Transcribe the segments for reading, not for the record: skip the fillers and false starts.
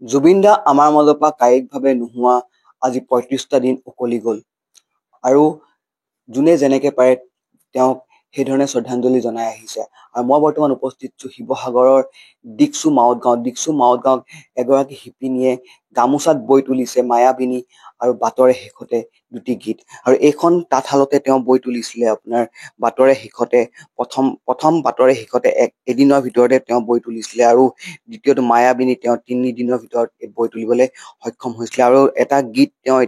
জুবিন দা আমাৰ মাজৰ পৰা কায়িকভাৱে নোহোৱা আজি ৩৫টা দিন উকলি গ'ল আৰু যোনে যেনেকে পাৰে তেওঁক সেইধৰণে শ্ৰদ্ধাঞ্জলি জনাই আহিছে। আৰু মই বৰ্তমান উপস্থিত আছো শিৱসাগৰৰ দিকচু মাউত গাঁৱত এগৰাকী শিপিনীয়ে গামোচাত বৈ তুলিছে মায়াবিনী আৰু বাটৰে শেষতে দুটি গীত। আৰু এইখন তাঁতশালতে তেওঁ বৈ তুলিছিলে আপোনাৰ বাটৰে শেষতে প্ৰথম বাটৰে শেষতে এদিনৰ ভিতৰতে তেওঁ বৈ তুলিছিলে আৰু দ্বিতীয়টো মায়াবিনী তেওঁ ৩ দিনৰ ভিতৰত বৈ তুলিবলৈ সক্ষম হৈছিলে। আৰু এটা গীত তেওঁ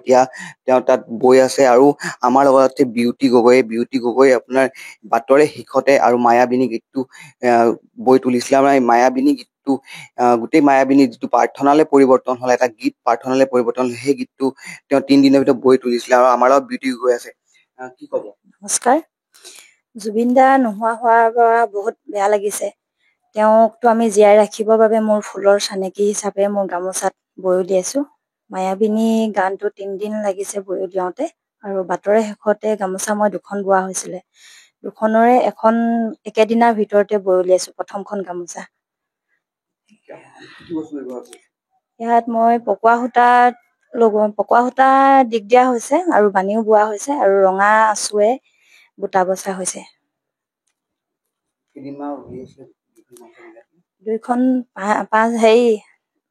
তাত বৈ আছে আৰু আমাৰ লগত আছে বিউটি গগৈ আপোনাৰ বাটৰে শেষতে আৰু মায়াবিনী গীতটো বৈ তুলিছিলে। আমাৰ এই মায়াবিনী গীতটো গোটেই মায়াবিনী যিটো প্ৰাৰ্থনালৈ পৰিৱৰ্তন হল, এটা গীত প্ৰাৰ্থনালৈ পৰিৱৰ্তন হল, সেই গীতটো তেওঁ ৩ দিনৰ ভিতৰত বৈ তুলিছিলে। আৰু আমাৰ লগত বিউটি গগৈ আছে, কি কব? নমস্কাৰ। জুবিন দা নোহোৱা হোৱাৰ পৰা বহুত বেয়া লাগিছে। তেওঁকতো আমি জীয়াই ৰাখিবৰ বাবে মোৰ ফুলৰ চানেকি হিচাপে মোৰ গামোচাত বৈ উলিয়াইছো। মায়াবিনী গানটো ৩ দিন লাগিছে বৈ উলিয়াওতে আৰু বাটৰে শেষতে গামোচা মই 2খন বোৱা হৈছিলে। 2খনৰে এখন একেদিনাৰ ভিতৰতে বৈ উলিয়াইছো প্ৰথমখন গামোচা। ইয়াত মই পকোৱা সূতা দিগ দিয়া হৈছে আৰু বানিও বোৱা হৈছে আৰু ৰঙা আঁচুৱে বুটা বচা হৈছে। দুইখন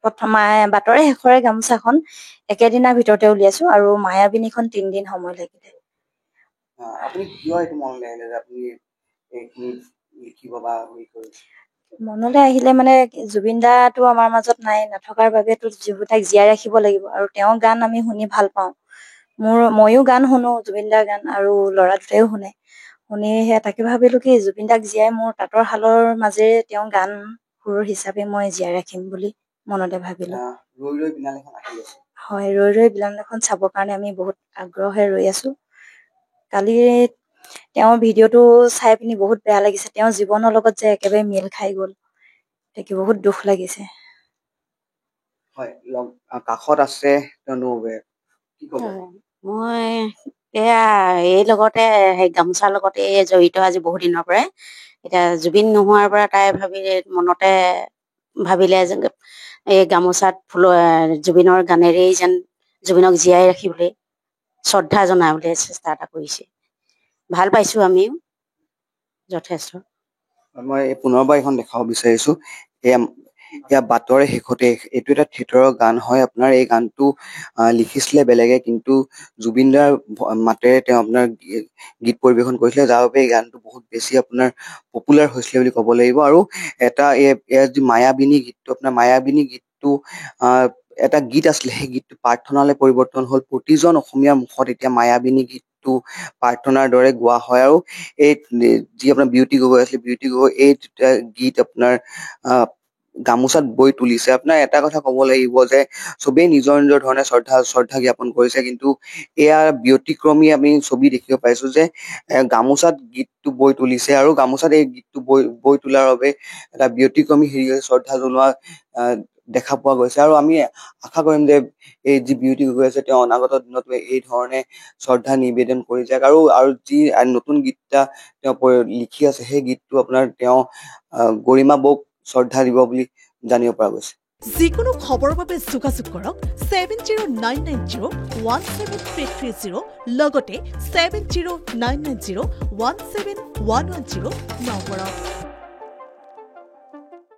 প্ৰথম বাটৰে শেষৰে গামোচাখন একেদিনাৰ ভিতৰতে উলিয়াইছো আৰু মায়াবিনীখন 3 দিন সময় লাগিলে। আপুনি কিয় এইটো মনলৈ আহিলে যে আপুনি এইখিনি লিখিব বা মনলৈ আহিলে মানে জুবিন দাটো আমাৰ মাজত নথকাৰ বাবেতো তাক জীয়াই ৰাখিব লাগিব আৰু তেওঁৰ গান আমি শুনি ভাল পাওঁ। ময়ো গান শুনো, জুবিন দাৰ গান, আৰু ল'ৰা দুটাইও শুনে। শুনিহে তাকে ভাবিলো কি জুবিন দাক জীয়াই মোৰ তাঁতৰ শালৰ মাজেৰে তেওঁ গান সুৰ হিচাপে মই জীয়াই ৰাখিম বুলি মনতে ভাবিলো। হয়, ৰৈ বিলালখন চাবৰ কাৰণে আমি বহুত আগ্ৰহে ৰৈ আছো। কালি তেওঁৰ ভিডিঅ'টো চাই পিনি বহুত বেয়া লাগিছে। তেওঁৰ জীৱনৰ লগত যে একেবাৰে মিল খাই গ'ল, দেখি বহুত দুখ লাগিছে। হয়, কাষত আছে কি কব? মই এই লগতে সেই গামোচাৰ লগতে জড়িত আজি বহুত দিনৰ পৰাই। এতিয়া জুবিন নোহোৱাৰ পৰা তাই মনতে ভাবিলে যে এই গামোচাত জুবিনৰ গানেৰেই যেন জুবিনক জীয়াই ৰাখিবলৈ শ্ৰদ্ধা জনাবলৈ চেষ্টা এটা কৰিছে। ভাল পাইছো আমিও যথেষ্ট। মই পুনৰবাৰ এখন দেখাব বিচাৰিছো। এয়া বাটৰে শেষতে, এইটো এটা থিয়েটাৰৰ গান হয়। আপোনাৰ এই গানটো লিখিছিলে বেলেগে, কিন্তু জুবিন দাৰ মাতেৰে তেওঁ আপোনাৰ গীত পৰিবেশন কৰিছিলে, যাৰ বাবে এই গানটো বহুত বেছি আপোনাৰ পপুলাৰ হৈছিলে বুলি ক'ব লাগিব। আৰু যি মায়াবিনী গীতটো এটা গীত আছিলে, সেই গীতটো প্ৰাৰ্থনালৈ পৰিৱৰ্তন হল। প্ৰতিজন অসমীয়াৰ মুখত এতিয়া মায়াবিনী গীতটো প্ৰাৰ্থনাৰ দৰে গোৱা হয়। আৰু এই যি আপোনাৰ বিউটি গগৈ আছিলে, এই গীত আপোনাৰ গামোচাত বৈ তুলিছে। আপোনাৰ এটা কথা কব লাগিব যে চবেই নিজৰ ধৰণে শ্ৰদ্ধা জ্ঞাপন কৰিছে, কিন্তু এয়া ব্যতিক্ৰমী আমি ছবি দেখিব পাইছো যে গামোচাত গীতটো বৈ তুলিছে আৰু গামোচাত এই গীতটো বৈ তোলাৰ বাবে এটা ব্যতিক্ৰমী শ্ৰদ্ধা জনোৱা দেখা পোৱা গৈছে। আৰু আমি আশা কৰিম যে এই যি বিউটি গগৈ আছে, তেওঁ অনাগত দিনত এই ধৰণে শ্ৰদ্ধা নিবেদন কৰি যাওক। আৰু যি নতুন গীতটা তেওঁ লিখি আছে, সেই গীতটো আপোনাৰ তেওঁ গৰিমা বৌক শ্ৰদ্ধা দিব বুলি জানিব পৰা গৈছে। যিকোনো খবৰৰ বাবে যোগাযোগ কৰক 7099017330 লগতে 7099017110 নম্বৰত।